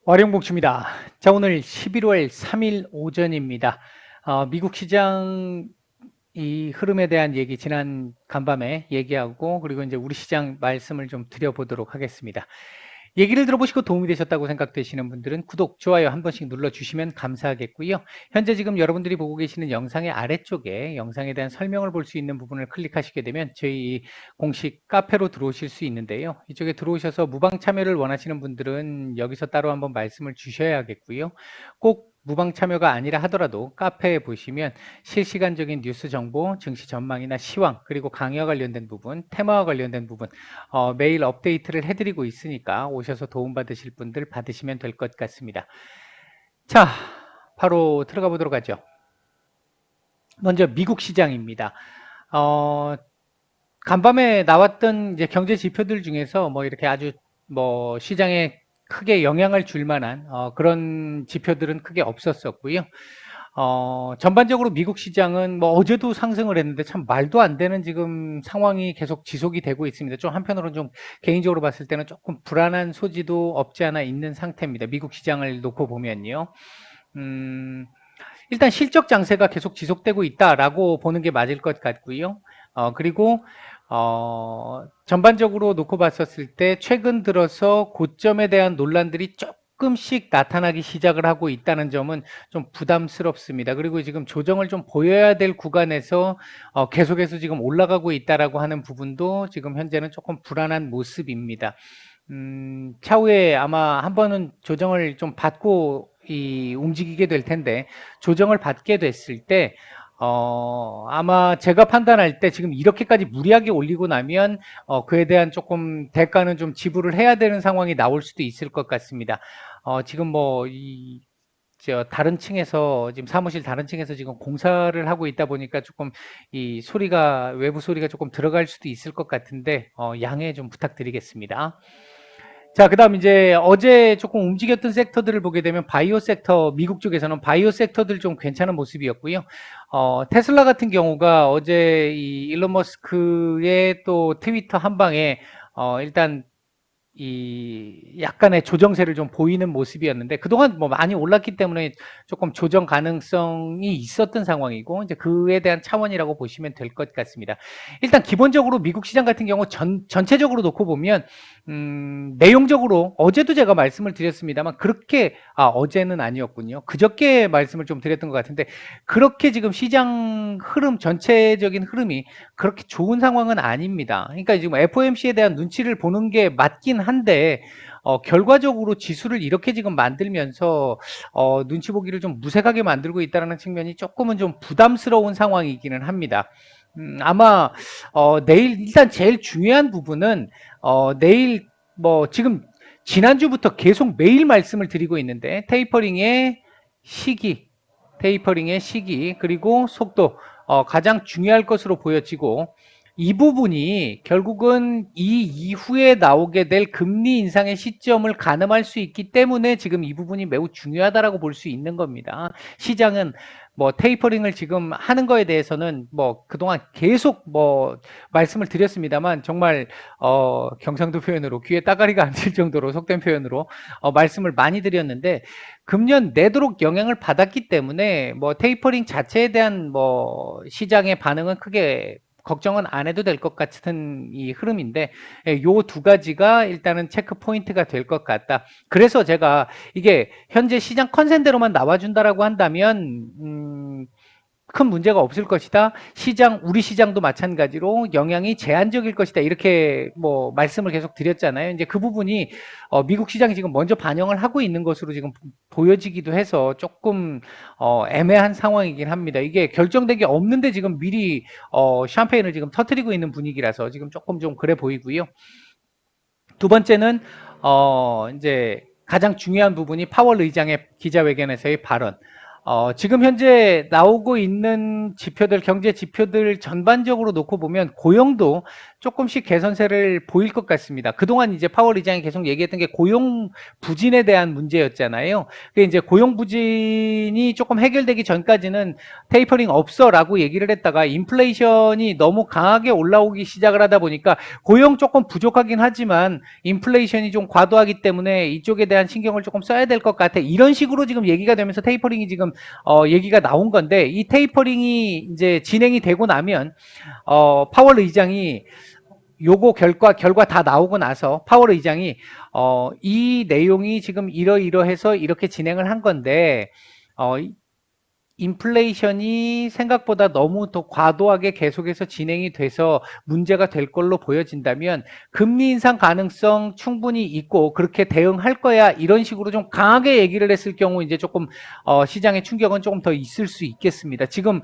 와룡복주입니다. 자, 오늘 11월 3일 오전입니다. 미국 시장 이 흐름에 대한 얘기 지난 간밤에 얘기하고 그리고 이제 우리 시장 말씀을 좀 드려보도록 하겠습니다. 얘기를 들어보시고 도움이 되셨다고 생각되시는 분들은 구독, 좋아요 한 번씩 눌러주시면 감사하겠고요. 현재 지금 여러분들이 보고 계시는 영상의 아래쪽에 영상에 대한 설명을 볼 수 있는 부분을 클릭하시게 되면 저희 공식 카페로 들어오실 수 있는데요. 이쪽에 들어오셔서 무방 참여를 원하시는 분들은 여기서 따로 한번 말씀을 주셔야겠고요. 꼭 무방 참여가 아니라 하더라도 카페에 보시면 실시간적인 뉴스 정보, 증시 전망이나 시황, 그리고 강의와 관련된 부분, 테마와 관련된 부분 매일 업데이트를 해드리고 있으니까 오셔서 도움받으실 분들 받으시면 될 것 같습니다. 자, 바로 들어가 보도록 하죠. 먼저 미국 시장입니다. 간밤에 나왔던 이제 경제 지표들 중에서 뭐 이렇게 아주 뭐 시장에 크게 영향을 줄 만한 그런 지표들은 크게 없었었고요. 전반적으로 미국 시장은 뭐 어제도 상승을 했는데 참 말도 안 되는 지금 상황이 계속 지속이 되고 있습니다. 좀 한편으로는 좀 개인적으로 봤을 때는 조금 불안한 소지도 없지 않아 있는 상태입니다. 미국 시장을 놓고 보면요. 일단 실적 장세가 계속 지속되고 있다라고 보는 게 맞을 것 같고요. 그리고 전반적으로 놓고 봤었을 때 최근 들어서 고점에 대한 논란들이 조금씩 나타나기 시작을 하고 있다는 점은 좀 부담스럽습니다. 그리고 지금 조정을 좀 보여야 될 구간에서 계속해서 지금 올라가고 있다라고 하는 부분도 지금 현재는 조금 불안한 모습입니다. 차후에 아마 한 번은 조정을 좀 받고 움직이게 될 텐데 조정을 받게 됐을 때 아마 제가 판단할 때 지금 이렇게까지 무리하게 올리고 나면 그에 대한 조금 대가는 좀 지불을 해야 되는 상황이 나올 수도 있을 것 같습니다. 지금 뭐 다른 층에서 지금 사무실 다른 층에서 지금 공사를 하고 있다 보니까 조금 이 소리가 외부 소리가 조금 들어갈 수도 있을 것 같은데 양해 좀 부탁드리겠습니다. 자, 그다음 이제 어제 조금 움직였던 섹터들을 보게 되면 바이오 섹터, 미국 쪽에서는 바이오 섹터들 좀 괜찮은 모습이었고요. 테슬라 같은 경우가 어제 이 일론 머스크의 또 트위터 한 방에 일단 이 약간의 조정세를 좀 보이는 모습이었는데 그동안 뭐 많이 올랐기 때문에 조금 조정 가능성이 있었던 상황이고 이제 그에 대한 차원이라고 보시면 될 것 같습니다. 일단 기본적으로 미국 시장 같은 경우 전체적으로 놓고 보면 내용적으로 어제도 제가 말씀을 드렸습니다만 그렇게 어제는 아니었군요. 그저께 말씀을 좀 드렸던 것 같은데 그렇게 지금 시장 흐름 전체적인 흐름이 그렇게 좋은 상황은 아닙니다. 그러니까 지금 FOMC에 대한 눈치를 보는 게 맞긴 한데 결과적으로 지수를 이렇게 지금 만들면서 눈치 보기를 좀 무색하게 만들고 있다는 측면이 조금은 좀 부담스러운 상황이기는 합니다. 아마 내일 일단 제일 중요한 부분은 내일 뭐 지금 지난주부터 계속 매일 말씀을 드리고 있는데 테이퍼링의 시기 그리고 속도 가장 중요할 것으로 보여지고 이 부분이 결국은 이 이후에 나오게 될 금리 인상의 시점을 가늠할 수 있기 때문에 지금 이 부분이 매우 중요하다라고 볼 수 있는 겁니다. 시장은 뭐 테이퍼링을 지금 하는 거에 대해서는 뭐 그동안 계속 뭐 말씀을 드렸습니다만 정말 경상도 표현으로 귀에 따가리가 앉을 정도로 속된 표현으로 말씀을 많이 드렸는데 금년 내도록 영향을 받았기 때문에 뭐 테이퍼링 자체에 대한 뭐 시장의 반응은 크게 걱정은 안 해도 될 것 같은 이 흐름인데 요 두 가지가 일단은 체크 포인트가 될 것 같다. 그래서 제가 이게 현재 시장 컨센대로만 나와준다라고 한다면 큰 문제가 없을 것이다. 우리 시장도 마찬가지로 영향이 제한적일 것이다. 이렇게 뭐 말씀을 계속 드렸잖아요. 이제 그 부분이 미국 시장이 지금 먼저 반영을 하고 있는 것으로 지금 보여지기도 해서 조금 애매한 상황이긴 합니다. 이게 결정된 게 없는데 지금 미리 샴페인을 지금 터뜨리고 있는 분위기라서 지금 조금 좀 그래 보이고요. 두 번째는 이제 가장 중요한 부분이 파월 의장의 기자회견에서의 발언. 지금 현재 나오고 있는 지표들, 경제 지표들 전반적으로 놓고 보면 고용도 조금씩 개선세를 보일 것 같습니다. 그동안 이제 파월 의장이 계속 얘기했던 게 고용 부진에 대한 문제였잖아요. 근데 이제 고용 부진이 조금 해결되기 전까지는 테이퍼링 없어라고 얘기를 했다가 인플레이션이 너무 강하게 올라오기 시작을 하다 보니까 고용 조금 부족하긴 하지만 인플레이션이 좀 과도하기 때문에 이쪽에 대한 신경을 조금 써야 될 것 같아. 이런 식으로 지금 얘기가 되면서 테이퍼링이 지금 얘기가 나온 건데, 이 테이퍼링이 이제 진행이 되고 나면 파월 의장이 요거 결과 다 나오고 나서 파월 의장이 이 내용이 지금 이러이러해서 이렇게 진행을 한 건데 인플레이션이 생각보다 너무 더 과도하게 계속해서 진행이 돼서 문제가 될 걸로 보여진다면 금리 인상 가능성 충분히 있고 그렇게 대응할 거야, 이런 식으로 좀 강하게 얘기를 했을 경우 이제 조금 시장의 충격은 조금 더 있을 수 있겠습니다. 지금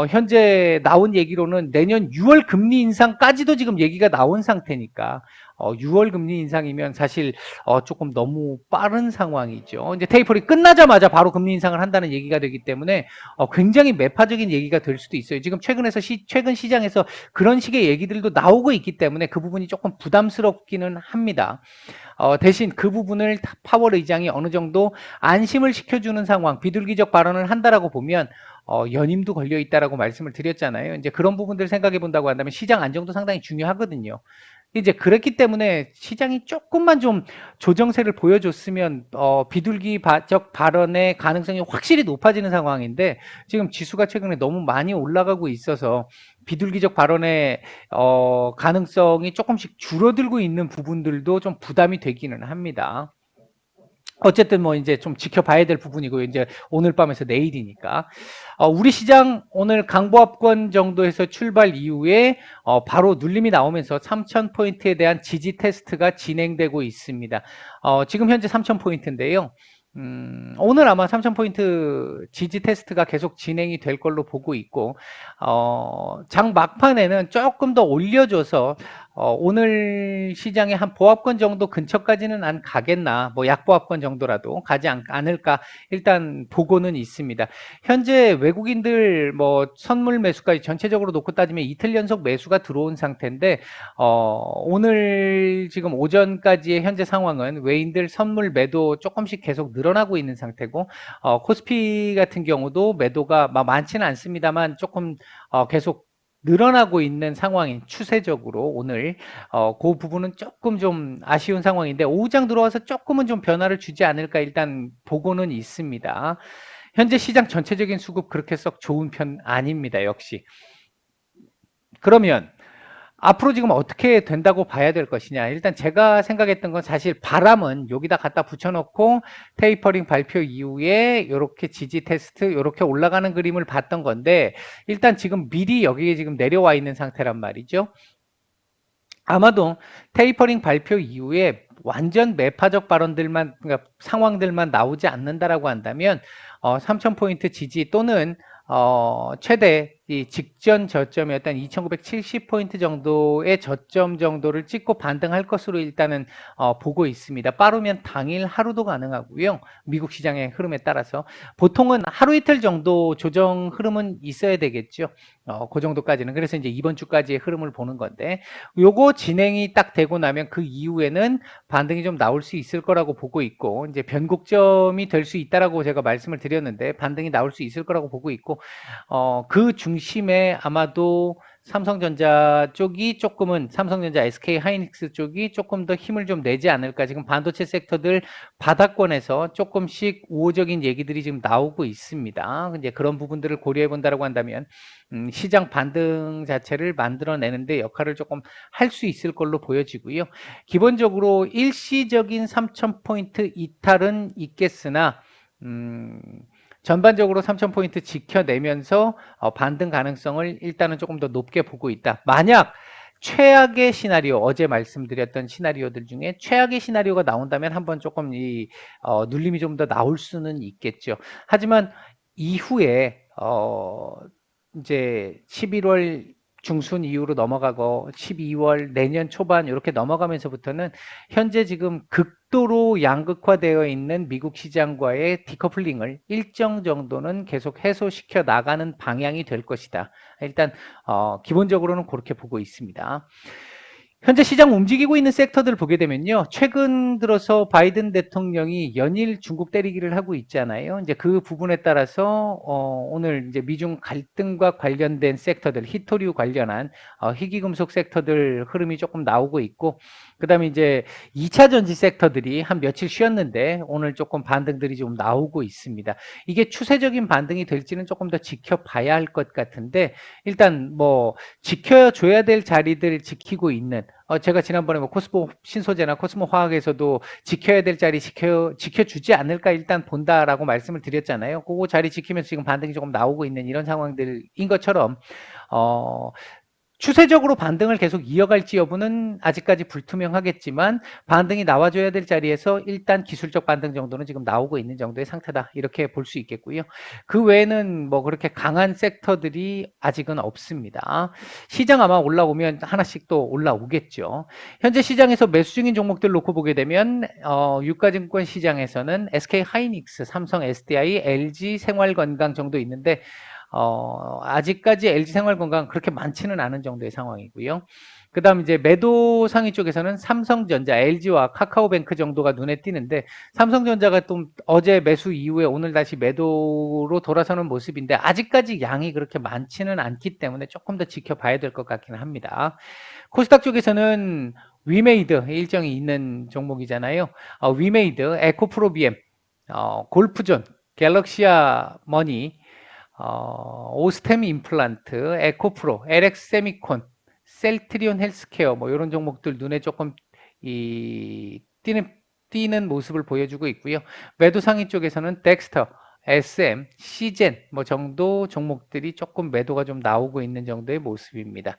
현재 나온 얘기로는 내년 6월 금리 인상까지도 지금 얘기가 나온 상태니까 6월 금리 인상이면 사실 조금 너무 빠른 상황이죠. 이제 테이퍼링 끝나자마자 바로 금리 인상을 한다는 얘기가 되기 때문에 굉장히 매파적인 얘기가 될 수도 있어요. 지금 최근 시장에서 그런 식의 얘기들도 나오고 있기 때문에 그 부분이 조금 부담스럽기는 합니다. 대신 그 부분을 파월 의장이 어느 정도 안심을 시켜주는 상황, 비둘기적 발언을 한다라고 보면 연임도 걸려 있다라고 말씀을 드렸잖아요. 이제 그런 부분들 생각해 본다고 한다면 시장 안정도 상당히 중요하거든요. 이제 그랬기 때문에 시장이 조금만 좀 조정세를 보여줬으면 비둘기적 발언의 가능성이 확실히 높아지는 상황인데, 지금 지수가 최근에 너무 많이 올라가고 있어서 비둘기적 발언의 가능성이 조금씩 줄어들고 있는 부분들도 좀 부담이 되기는 합니다. 어쨌든 뭐 이제 좀 지켜봐야 될 부분이고요. 이제 오늘 밤에서 내일이니까. 우리 시장 오늘 강보합권 정도에서 출발 이후에 바로 눌림이 나오면서 3,000포인트에 대한 지지 테스트가 진행되고 있습니다. 지금 현재 3,000포인트인데요. 오늘 아마 3,000포인트 지지 테스트가 계속 진행이 될 걸로 보고 있고, 장 막판에는 조금 더 올려줘서 오늘 시장에 한 보합권 정도 근처까지는 안 가겠나, 뭐 약보합권 정도라도 가지 않을까, 일단 보고는 있습니다. 현재 외국인들 뭐 선물 매수까지 전체적으로 놓고 따지면 이틀 연속 매수가 들어온 상태인데, 오늘 지금 오전까지의 현재 상황은 외인들 선물 매도 조금씩 계속 늘어나고 있는 상태고, 코스피 같은 경우도 매도가 많지는 않습니다만 조금 계속 늘어나고 있는 상황인, 추세적으로 오늘 그 부분은 조금 좀 아쉬운 상황인데, 오후장 들어와서 조금은 좀 변화를 주지 않을까 일단 보고는 있습니다. 현재 시장 전체적인 수급 그렇게 썩 좋은 편 아닙니다, 역시. 그러면 앞으로 지금 어떻게 된다고 봐야 될 것이냐. 일단 제가 생각했던 건 사실 바람은 여기다 갖다 붙여놓고 테이퍼링 발표 이후에 이렇게 지지 테스트 이렇게 올라가는 그림을 봤던 건데, 일단 지금 미리 여기에 지금 내려와 있는 상태란 말이죠. 아마도 테이퍼링 발표 이후에 완전 매파적 발언들만, 그러니까 상황들만 나오지 않는다라고 한다면 3,000포인트 지지 또는 최대 이 직전 저점이었던 2,970포인트 정도의 저점 정도를 찍고 반등할 것으로 일단은 보고 있습니다. 빠르면 당일 하루도 가능하고요. 미국 시장의 흐름에 따라서 보통은 하루 이틀 정도 조정 흐름은 있어야 되겠죠. 그 정도까지는. 그래서 이제 이번 주까지의 흐름을 보는 건데, 요거 진행이 딱 되고 나면 그 이후에는 반등이 좀 나올 수 있을 거라고 보고 있고, 이제 변곡점이 될 수 있다라고 제가 말씀을 드렸는데 반등이 나올 수 있을 거라고 보고 있고, 그 중심에 아마도 삼성전자 쪽이 조금은, 삼성전자, SK 하이닉스 쪽이 조금 더 힘을 좀 내지 않을까. 지금 반도체 섹터들 바닥권에서 조금씩 우호적인 얘기들이 지금 나오고 있습니다. 이제 그런 부분들을 고려해 본다라고 한다면 시장 반등 자체를 만들어내는데 역할을 조금 할 수 있을 걸로 보여지고요. 기본적으로 일시적인 3,000포인트 이탈은 있겠으나 전반적으로 3,000포인트 지켜내면서 반등 가능성을 일단은 조금 더 높게 보고 있다. 만약 최악의 시나리오, 어제 말씀드렸던 시나리오들 중에 최악의 시나리오가 나온다면 한번 조금 이 눌림이 좀 더 나올 수는 있겠죠. 하지만 이후에 이제 11월 중순 이후로 넘어가고 12월 내년 초반 이렇게 넘어가면서부터는 현재 지금 극도로 양극화되어 있는 미국 시장과의 디커플링을 일정 정도는 계속 해소시켜 나가는 방향이 될 것이다. 일단 기본적으로는 그렇게 보고 있습니다. 현재 시장 움직이고 있는 섹터들을 보게 되면요. 최근 들어서 바이든 대통령이 연일 중국 때리기를 하고 있잖아요. 이제 그 부분에 따라서 오늘 이제 미중 갈등과 관련된 섹터들, 히토류 관련한 희귀금속 섹터들 흐름이 조금 나오고 있고, 그다음에 이제 2차 전지 섹터들이 한 며칠 쉬었는데 오늘 조금 반등들이 좀 나오고 있습니다. 이게 추세적인 반등이 될지는 조금 더 지켜봐야 할 것 같은데, 일단 뭐 지켜줘야 될 자리들 지키고 있는, 제가 지난번에 뭐 코스모 신소재나 코스모 화학에서도 지켜야 될 자리 지켜주지 않을까 일단 본다라고 말씀을 드렸잖아요. 그거 자리 지키면서 지금 반등이 조금 나오고 있는 이런 상황들인 것처럼, 어, 추세적으로 반등을 계속 이어갈지 여부는 아직까지 불투명하겠지만, 반등이 나와줘야 될 자리에서 일단 기술적 반등 정도는 지금 나오고 있는 정도의 상태다, 이렇게 볼 수 있겠고요. 그 외에는 뭐 그렇게 강한 섹터들이 아직은 없습니다. 시장 아마 올라오면 하나씩 또 올라오겠죠. 현재 시장에서 매수 중인 종목들 놓고 보게 되면 유가증권 시장에서는 SK 하이닉스, 삼성 SDI, LG 생활건강 정도 있는데, 아직까지 LG생활건강 그렇게 많지는 않은 정도의 상황이고요. 그 다음 이제 매도 상위 쪽에서는 삼성전자, LG와 카카오뱅크 정도가 눈에 띄는데, 삼성전자가 또 어제 매수 이후에 오늘 다시 매도로 돌아서는 모습인데, 아직까지 양이 그렇게 많지는 않기 때문에 조금 더 지켜봐야 될 것 같기는 합니다. 코스닥 쪽에서는 위메이드 일정이 있는 종목이잖아요. 위메이드, 에코프로비엠, 골프존, 갤럭시아 머니, 오스템 임플란트, 에코프로, LX세미콘, 셀트리온 헬스케어, 뭐 이런 종목들 눈에 조금 띄는 모습을 보여주고 있고요. 매도 상위 쪽에서는 덱스터, SM, 시젠 뭐 정도 종목들이 조금 매도가 좀 나오고 있는 정도의 모습입니다.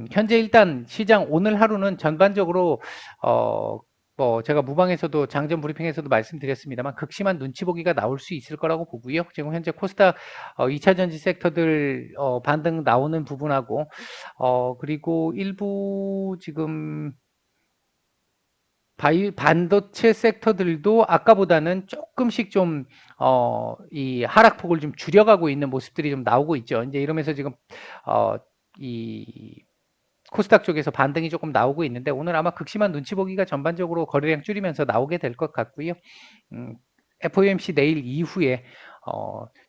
현재 일단 시장 오늘 하루는 전반적으로 뭐 제가 무방에서도 장전 브리핑에서도 말씀드렸습니다만 극심한 눈치 보기가 나올 수 있을 거라고 보고요. 지금 현재 코스닥 2차 전지 섹터들 반등 나오는 부분하고 그리고 일부 지금 반도체 sek터들도 아까보다는 조금씩 좀 이 하락폭을 좀 줄여가고 있는 모습들이 좀 나오고 있죠. 이제 이러면서 지금 이 코스닥 쪽에서 반등이 조금 나오고 있는데, 오늘 아마 극심한 눈치 보기가 전반적으로 거래량 줄이면서 나오게 될 것 같고요. FOMC 내일 이후에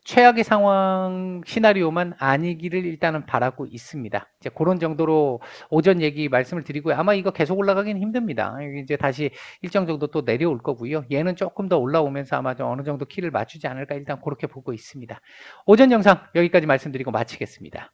최악의 상황 시나리오만 아니기를 일단은 바라고 있습니다. 이제 그런 정도로 오전 얘기 말씀을 드리고요. 아마 이거 계속 올라가기는 힘듭니다. 이제 다시 일정 정도 또 내려올 거고요. 얘는 조금 더 올라오면서 아마 좀 어느 정도 키를 맞추지 않을까 일단 그렇게 보고 있습니다. 오전 영상 여기까지 말씀드리고 마치겠습니다.